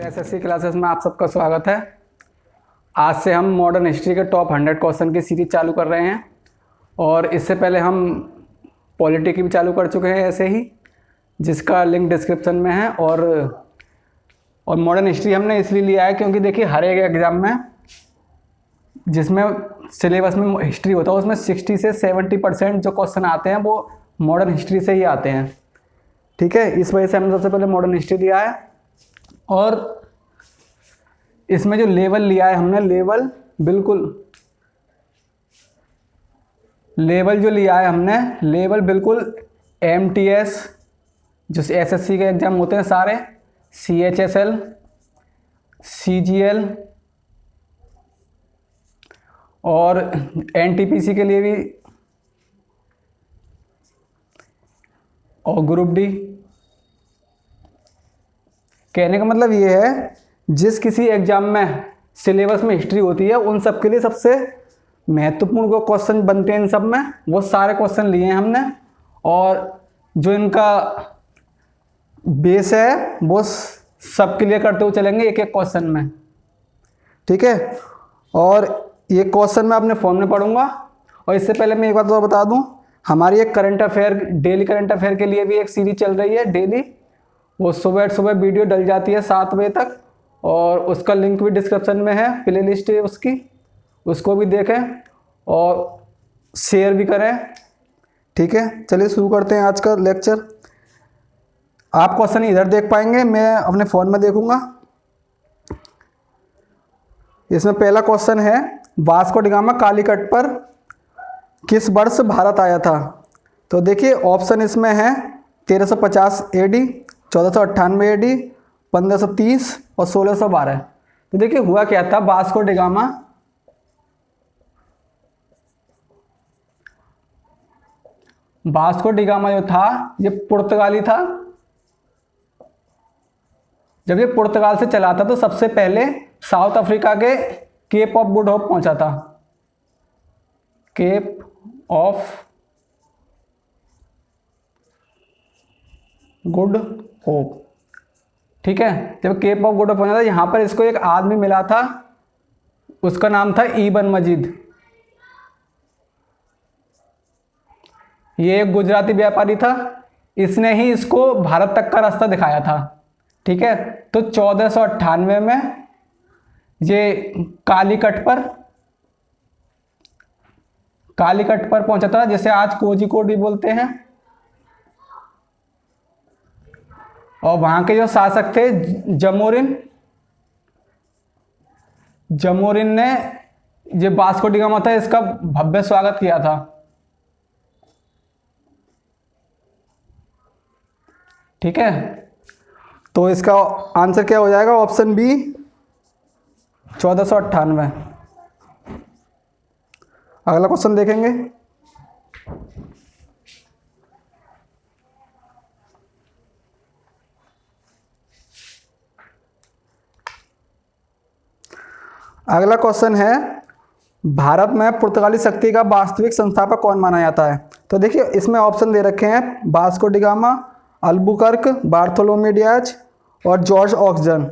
SSC classes में आप सबका स्वागत है। आज से हम मॉडर्न हिस्ट्री के टॉप 100 क्वेश्चन की सीरीज चालू कर रहे हैं और इससे पहले हम पॉलिटी की भी चालू कर चुके हैं ऐसे ही, जिसका लिंक डिस्क्रिप्शन में है। और मॉडर्न हिस्ट्री हमने इसलिए लिया है क्योंकि देखिए हर एक एग्ज़ाम में जिसमें सिलेबस में हिस्ट्री होता है उसमें 60 से 70% जो क्वेश्चन आते हैं वो मॉडर्न हिस्ट्री से ही आते हैं। ठीक है, इस वजह से हमने सबसे पहले मॉडर्न हिस्ट्री लिया है। और इसमें जो लेवल लिया है हमने, लेवल जो लिया है हमने, लेवल बिल्कुल MTS जो एसएससी के एग्जाम होते हैं सारे, CHSL, CGL और NTPC के लिए भी, और ग्रुप डी। कहने का मतलब ये है जिस किसी एग्जाम में सिलेबस में हिस्ट्री होती है उन सब के लिए सबसे महत्वपूर्ण जो क्वेश्चन बनते हैं इन सब में, वो सारे क्वेश्चन लिए हैं हमने। और जो इनका बेस है वो सब क्लियर करते हुए चलेंगे एक एक क्वेश्चन में। ठीक है, और ये क्वेश्चन मैं अपने फोन में पढ़ूंगा। और इससे पहले मैं एक बात और बता दूं, हमारी एक current affair, daily current affair के लिए भी एक सीरीज चल रही है डेली, वो सुबह वीडियो डल जाती है 7 बजे तक, और उसका लिंक भी डिस्क्रिप्शन में है, प्ले लिस्ट है उसकी, उसको भी देखें और शेयर भी करें। ठीक है, चलिए शुरू करते हैं आज का लेक्चर। आप क्वेश्चन इधर देख पाएंगे, मैं अपने फ़ोन में देखूंगा। इसमें पहला क्वेश्चन है, वास्को डी गामा कालीकट पर किस वर्ष भारत आया था? तो देखिए ऑप्शन इसमें है 1350 AD, 1498 AD, 1530 और 1612। तो देखिए हुआ क्या था, वास्को डी गामा जो था ये पुर्तगाली था। जब ये पुर्तगाल से चला था तो सबसे पहले साउथ अफ्रीका के केप ऑफ गुड होप पहुंचा था। केप ऑफ गुड होप, ठीक है। जब केप ऑफ गुड होप पहुंचा था, यहां पर इसको एक आदमी मिला था, उसका नाम था इबन मजीद। ये एक गुजराती व्यापारी था, इसने ही इसको भारत तक का रास्ता दिखाया था। ठीक है, तो 1498 में ये कालीकट पर पहुंचा था, जिसे आज कोझिकोड भी बोलते हैं। और वहां के जो शासक थे जमोरिन ने जो वास्को डी गामा था इसका भव्य स्वागत किया था। ठीक है, तो इसका आंसर क्या हो जाएगा? Option B 1498। अगला क्वेश्चन देखेंगे। अगला क्वेश्चन है, भारत में पुर्तगाली शक्ति का वास्तविक संस्थापक कौन माना जाता है? तो देखिए इसमें ऑप्शन दे रखे हैं, Vasco da Gama, Albuquerque, Bartholomew Dias और जॉर्ज ऑक्सजन।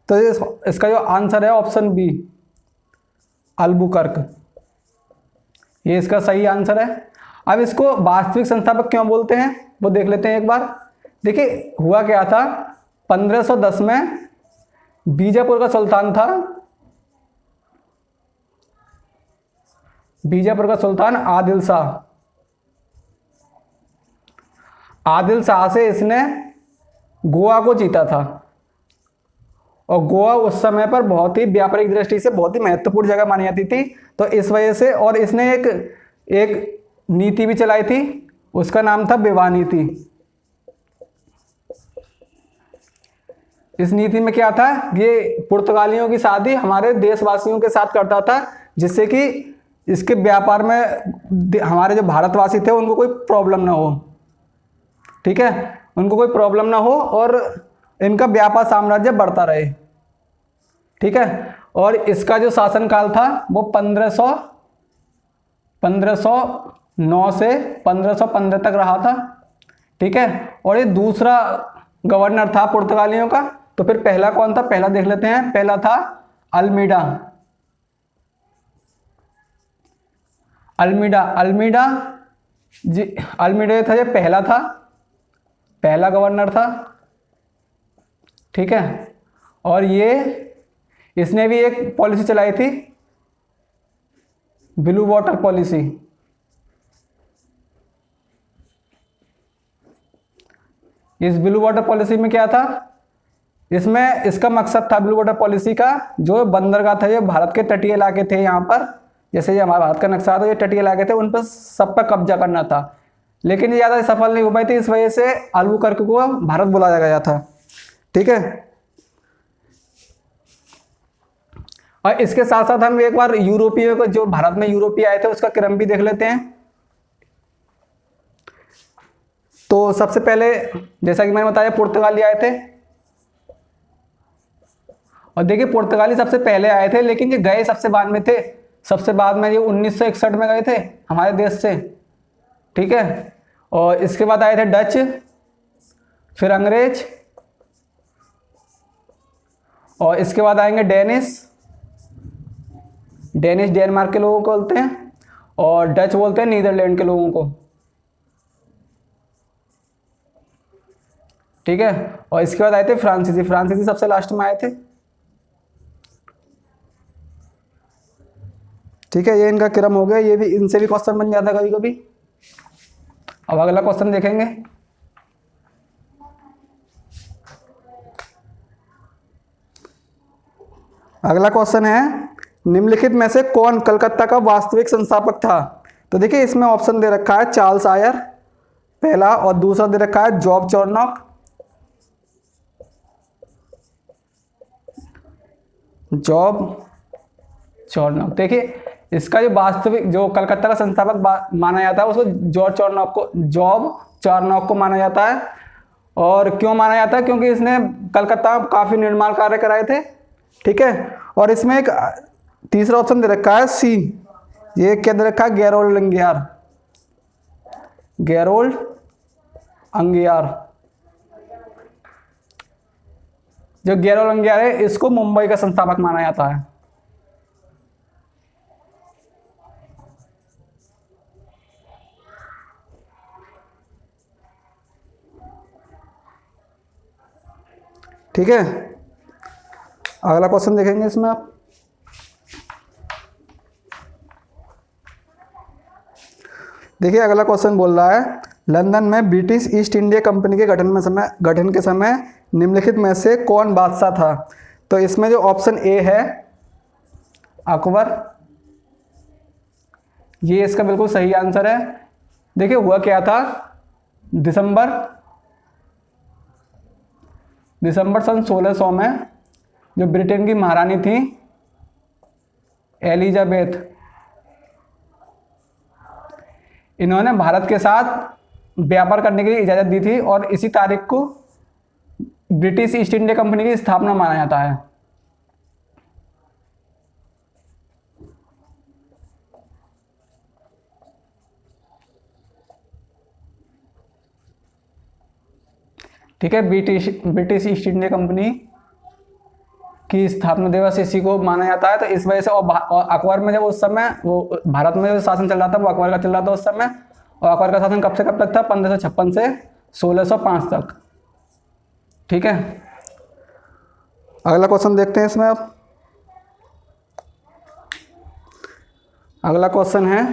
तो इसका जो आंसर है ऑप्शन बी, अल्बुकर्क, ये इसका सही आंसर है। अब इसको वास्तविक संस्थापक क्यों बोलते हैं वो देख लेते हैं एक बार। देखिए हुआ क्या था, 1510 में बीजापुर का सुल्तान था, बीजापुर का सुल्तान आदिल शाह से इसने गोवा को जीता था। और गोवा उस समय पर बहुत ही व्यापारिक दृष्टि से बहुत ही महत्वपूर्ण जगह मानी जाती थी। तो इस वजह से, और इसने एक नीति भी चलाई थी, उसका नाम था विवाह नीति। इस नीति में क्या था, ये पुर्तगालियों की शादी हमारे देशवासियों के साथ करता था, जिससे कि इसके व्यापार में हमारे जो भारतवासी थे उनको कोई प्रॉब्लम ना हो। ठीक है, उनको कोई प्रॉब्लम ना हो और इनका व्यापार साम्राज्य बढ़ता रहे। ठीक है, और इसका जो शासनकाल था वो 1509 से 1515 तक रहा था। ठीक है, और ये दूसरा गवर्नर था पुर्तगालियों का, तो फिर पहला कौन था, पहला देख लेते हैं। पहला था अल्मीडा। अल्मीडा जी, अल्मीडा था, ये पहला था, पहला गवर्नर था, ठीक है। और इसने भी एक पॉलिसी चलाई थी, ब्लू वाटर पॉलिसी। इस ब्लू वाटर पॉलिसी में क्या था, इसमें इसका मकसद था ब्लू वाटर पॉलिसी का, जो बंदरगाह था, ये भारत के तटीय इलाके थे, यहाँ पर जैसे ये हमारा भारत का नक्शा था, ये तटीय इलाके थे, उन पर सब पर कब्जा करना था। लेकिन ये ज़्यादा सफल नहीं हो पाई थी, इस वजह से अल्बुकर्क को भारत बुलाया गया था, ठीक है। और इसके साथ साथ हम एक बार यूरोपीय को, जो भारत में यूरोपीय आए थे, उसका क्रम भी देख लेते हैं। तो सबसे पहले जैसा कि मैंने बताया, पुर्तगाली आए थे। और देखिए पुर्तगाली सबसे पहले आए थे, लेकिन ये गए सबसे बाद में थे। सबसे बाद में ये 1961 में गए थे हमारे देश से, ठीक है। और इसके बाद आए थे डच, फिर अंग्रेज, और इसके बाद आएंगे डेनिश डेनमार्क के लोगों को बोलते हैं, और डच बोलते हैं नीदरलैंड के लोगों को, ठीक है। और इसके बाद आए थे फ्रांसीसी सबसे लास्ट में आए थे, ठीक है। ये इनका क्रम हो गया, ये भी इनसे भी क्वेश्चन बन जाता है कभी कभी। अब अगला क्वेश्चन देखेंगे। अगला क्वेश्चन है, निम्नलिखित में से कौन कलकत्ता का वास्तविक संस्थापक था। तो देखिए इसमें ऑप्शन दे रखा है चार्ल्स आयर पहला, और दूसरा दे रखा है जॉब चॉर्नॉक, देखिए इसका जो वास्तविक, जो कलकत्ता का संस्थापक माना जाता है, उसको जॉब चार्नॉक को माना जाता है। और क्यों माना जाता है, क्योंकि इसने कलकत्ता में काफी निर्माण कार्य कराए थे, ठीक है। और इसमें एक तीसरा ऑप्शन दे रखा है सी, ये क्या दे रखा है, गैरोल्ड अंगियार। जो गैरोल्ड अंगियार है, इसको मुंबई का संस्थापक माना जाता है, ठीक है। अगला क्वेश्चन देखेंगे इसमें आप। देखिए अगला क्वेश्चन बोल रहा है, लंदन में ब्रिटिश ईस्ट इंडिया कंपनी के गठन के समय निम्नलिखित में से कौन बादशाह था। तो इसमें जो ऑप्शन ए है अकबर, ये इसका बिल्कुल सही आंसर है। देखिए हुआ क्या था, दिसंबर सन 1600 में जो ब्रिटेन की महारानी थी एलिजाबेथ, इन्होंने भारत के साथ व्यापार करने की इजाज़त दी थी, और इसी तारीख को ब्रिटिश ईस्ट इंडिया कंपनी की स्थापना माना जाता है। ठीक है, ब्रिटिश ईस्ट इंडिया कंपनी की स्थापना दिवस इसी को माना जाता है। तो इस वजह से, और अकबर में जब उस समय वो भारत में जो शासन चल रहा था, वो अकबर का चल रहा था उस समय। और अकबर का शासन कब से कब तक था, 1556 से 1605 तक, ठीक है। अगला क्वेश्चन देखते हैं इसमें अब। अगला क्वेश्चन है,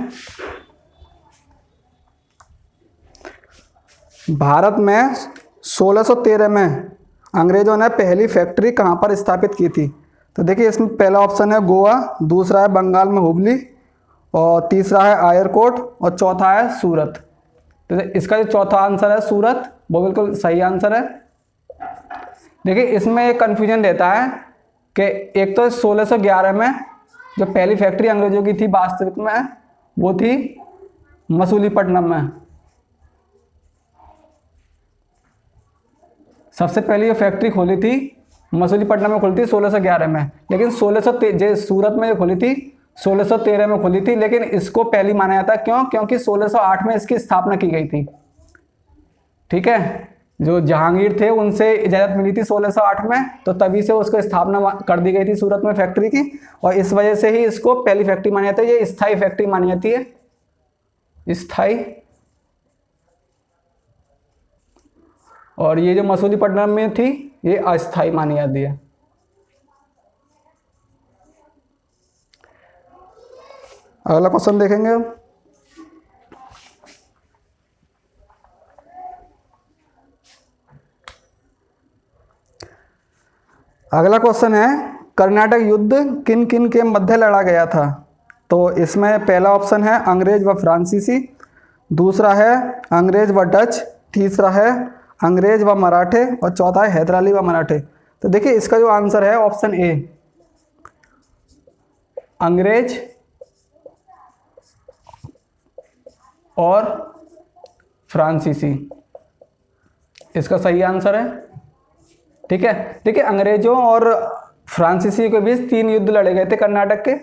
भारत में 1613 में अंग्रेजों ने पहली फैक्ट्री कहाँ पर स्थापित की थी। तो देखिए इसमें पहला ऑप्शन है गोवा, दूसरा है बंगाल में हुबली, और तीसरा है आयरकोट, और चौथा है सूरत। तो इसका जो चौथा आंसर है सूरत, वो बिल्कुल सही आंसर है। देखिए इसमें एक कन्फ्यूजन रहता है कि एक तो 1611 में जो पहली फैक्ट्री अंग्रेजों की थी वास्तविक में, वो थी मसूलीपट्टनम में। सबसे पहले ये फैक्ट्री खोली थी मसूलीपट्टनम में, खुली थी 1611 में, लेकिन सूरत में जो खुली थी 1613 में खुली थी। लेकिन इसको पहली माना जाता है, क्यों, क्योंकि 1608 में इसकी स्थापना की गई थी, ठीक है। जो जहांगीर थे उनसे इजाज़त मिली थी 1608 में, तो तभी से उसको स्थापना कर दी गई थी सूरत में फैक्ट्री की, और इस वजह से ही इसको पहली फैक्ट्री मानी जाती है। ये स्थायी फैक्ट्री मानी जाती है, स्थायी। और ये जो मसूलीपट्टनम में थी ये अस्थायी मानी जाती है। अगला क्वेश्चन देखेंगे हम। अगला क्वेश्चन है कर्नाटक युद्ध किन किन के मध्य लड़ा गया था। तो इसमें पहला ऑप्शन है अंग्रेज व फ्रांसीसी, दूसरा है अंग्रेज व डच, तीसरा है अंग्रेज व मराठे, और चौथा है हैदर अली व मराठे। तो देखिए इसका जो आंसर है ऑप्शन ए, अंग्रेज और फ्रांसीसी, इसका सही आंसर है। ठीक है, देखिए अंग्रेजों और फ्रांसीसी के बीच 3 युद्ध लड़े गए थे कर्नाटक के।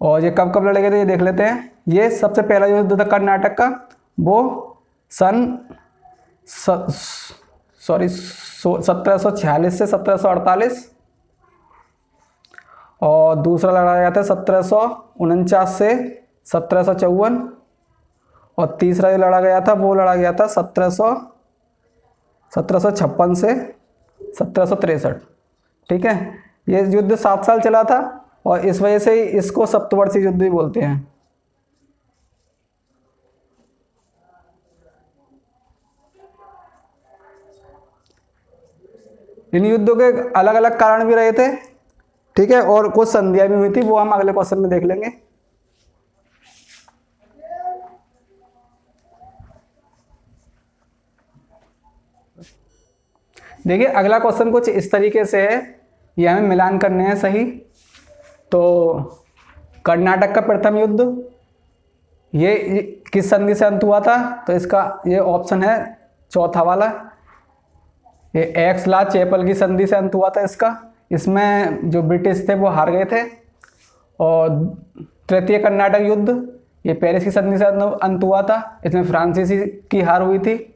और ये कब कब लड़े गए थे ये देख लेते हैं। ये सबसे पहला युद्ध था कर्नाटक का, वो सन 1746 से 1748, और दूसरा लड़ा गया था 1749 से 1754, और तीसरा जो लड़ा गया था वो लड़ा गया था 1756 से 1763। ठीक है, ये युद्ध 7 साल चला था, और इस वजह से इसको सप्तवर्षीय युद्ध भी बोलते हैं। इन युद्धों के अलग अलग कारण भी रहे थे। ठीक है, और कुछ संधियां भी हुई थी, वो हम अगले क्वेश्चन में देख लेंगे। देखिए अगला क्वेश्चन कुछ इस तरीके से है, ये हमें मिलान करने हैं सही। तो कर्नाटक का प्रथम युद्ध ये किस संधि से अंत हुआ था, तो इसका ये ऑप्शन है चौथा वाला, ये एक्स-ला-चैपल की संधि से अंत हुआ था इसका। इसमें जो ब्रिटिश थे वो हार गए थे। और तृतीय कर्नाटक युद्ध ये पेरिस की संधि से अंत हुआ था, इसमें फ्रांसीसी की हार हुई थी।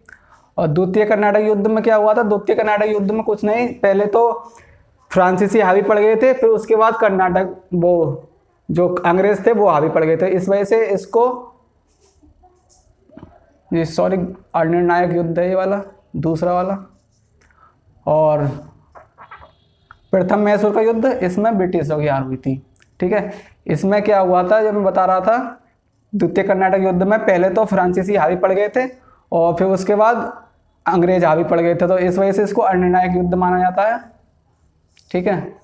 और द्वितीय कर्नाटक युद्ध में क्या हुआ था, द्वितीय कर्नाटक युद्ध में कुछ नहीं, पहले तो फ्रांसीसी हावी पड़ गए थे, फिर उसके बाद कर्नाटक वो जो अंग्रेज थे वो हावी पड़ गए थे। इस वजह से इसको ये निर्णायक युद्ध है ये वाला, दूसरा वाला। और प्रथम मैसूर का युद्ध, इसमें ब्रिटिशों की हार हुई थी। ठीक है, इसमें क्या हुआ था जब मैं बता रहा था, द्वितीय कर्नाटक युद्ध में पहले तो फ्रांसीसी हावी पड़ गए थे और फिर उसके बाद अंग्रेज हावी पड़ गए थे, तो इस वजह से इसको अनिर्णायक युद्ध माना जाता है। ठीक है,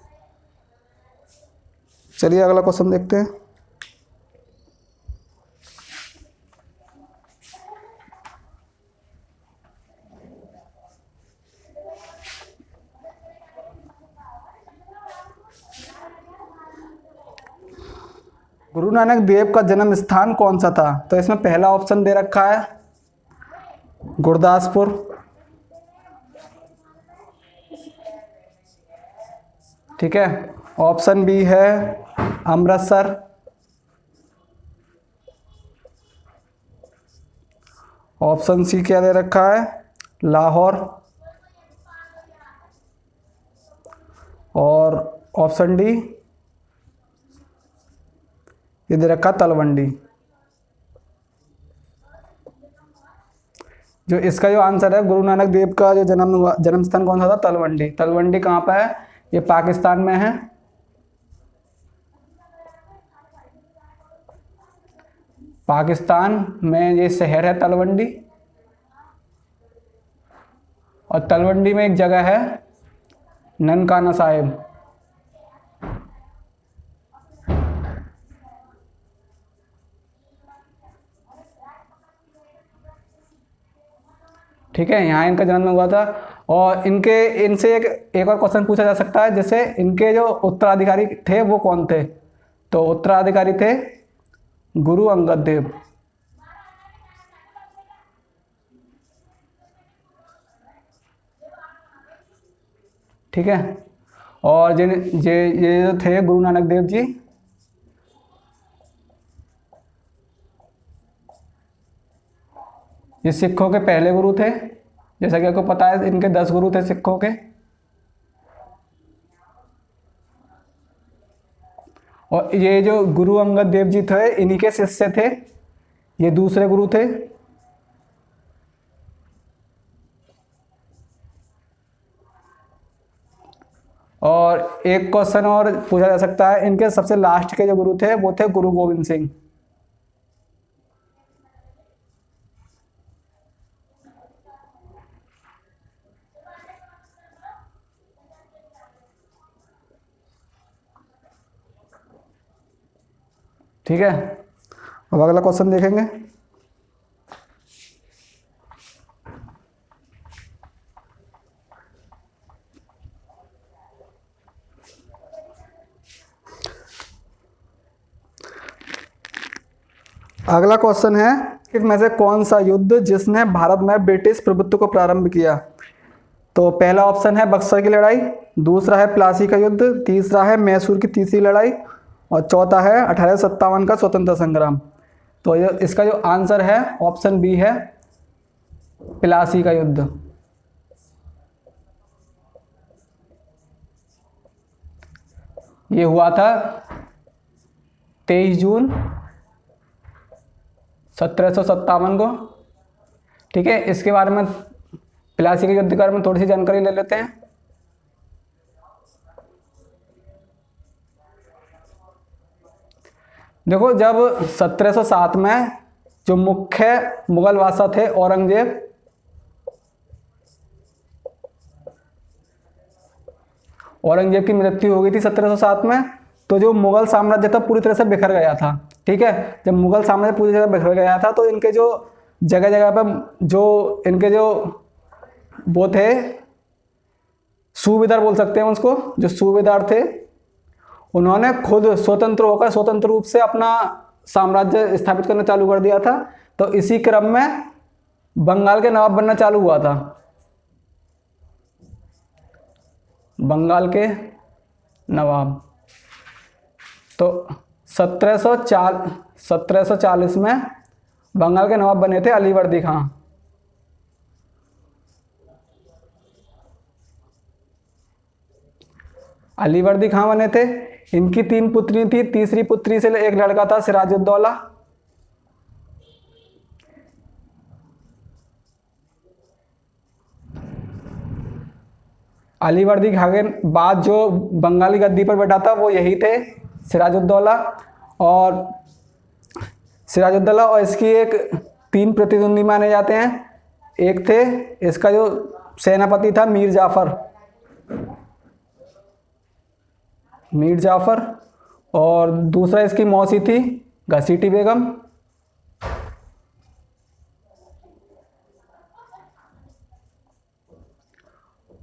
चलिए अगला क्वेश्चन देखते हैं। गुरु नानक देव का जन्म स्थान कौन सा था, तो इसमें पहला ऑप्शन दे रखा है गुरदासपुर, ठीक है। ऑप्शन बी है अमृतसर, ऑप्शन सी क्या दे रखा है लाहौर, और ऑप्शन डी ये दे रखा तलवंडी। जो इसका जो आंसर है गुरु नानक देव का जो जन्म स्थान कौन सा था, तलवंडी। तलवंडी कहाँ पर है, ये पाकिस्तान में है। पाकिस्तान में ये शहर है तलवंडी, और तलवंडी में एक जगह है ननकाना साहिब। ठीक है, यहाँ इनका जन्म हुआ था। और इनसे एक और क्वेश्चन पूछा जा सकता है, जैसे इनके जो उत्तराधिकारी थे वो कौन थे, तो उत्तराधिकारी थे गुरु अंगद देव। ठीक है, और ये जो थे गुरु नानक देव जी, ये सिखों के पहले गुरु थे, जैसा कि आपको पता है इनके 10 गुरु थे सिखों के। और ये जो गुरु अंगद देव जी थे इन्हीं के शिष्य थे, ये दूसरे गुरु थे। और एक क्वेश्चन और पूछा जा सकता है, इनके सबसे लास्ट के जो गुरु थे वो थे गुरु गोविंद सिंह। ठीक है, अब अगला क्वेश्चन देखेंगे। अगला क्वेश्चन है इनमें से कौन सा युद्ध जिसने भारत में ब्रिटिश प्रभुत्व को प्रारंभ किया। तो पहला ऑप्शन है बक्सर की लड़ाई, दूसरा है प्लासी का युद्ध, तीसरा है मैसूर की तीसरी लड़ाई और चौथा है 1857 का स्वतंत्रता संग्राम। तो ये इसका जो आंसर है ऑप्शन बी है प्लासी का युद्ध। ये हुआ था 23 जून 1757 को। ठीक है, इसके बारे में प्लासी के युद्ध के बारे में थोड़ी सी जानकारी ले लेते हैं। देखो, जब 1707 में जो मुख्य मुगल बादशाह थे औरंगजेब की मृत्यु हो गई थी 1707 में, तो जो मुगल साम्राज्य था पूरी तरह से बिखर गया था। ठीक है, जब मुगल साम्राज्य पूरी तरह से बिखर गया था तो इनके जो जगह जगह पर जो इनके जो वो थे सूबेदार बोल सकते हैं उसको, जो सूबेदार थे उन्होंने खुद स्वतंत्र होकर स्वतंत्र रूप से अपना साम्राज्य स्थापित करना चालू कर दिया था। तो इसी क्रम में बंगाल के नवाब बनना चालू हुआ था। बंगाल के नवाब तो 1740 में बंगाल के नवाब बने थे अलीवर्दी खां। अलीवर्दी खां बने थे। इनकी 3 पुत्री थी, तीसरी पुत्री से एक लड़का था सिराजुद्दौला। अलीवर्दी खां के बाद जो बंगाली गद्दी पर बैठा था वो यही थे सिराजुद्दौला। और इसकी एक 3 प्रतिद्वंदी माने जाते हैं। एक थे इसका जो सेनापति था मीर जाफर और दूसरा इसकी मौसी थी घसीटी बेगम।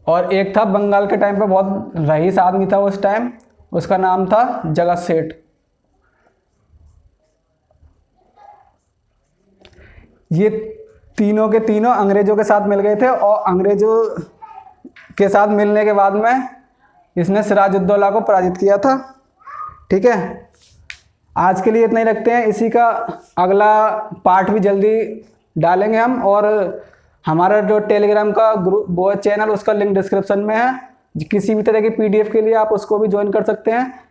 और एक था बंगाल के टाइम पे बहुत रईस आदमी था उस टाइम, उसका नाम था जगत सेठ। ये तीनों के तीनों अंग्रेजों के साथ मिल गए थे और अंग्रेजों के साथ मिलने के बाद में इसने सिराजुद्दौला को पराजित किया था। ठीक है, आज के लिए इतना ही रखते हैं। इसी का अगला पार्ट भी जल्दी डालेंगे हम। और हमारा जो टेलीग्राम का ग्रुप वो चैनल उसका लिंक डिस्क्रिप्शन में है। किसी भी तरह की पीडीएफ के लिए आप उसको भी ज्वाइन कर सकते हैं।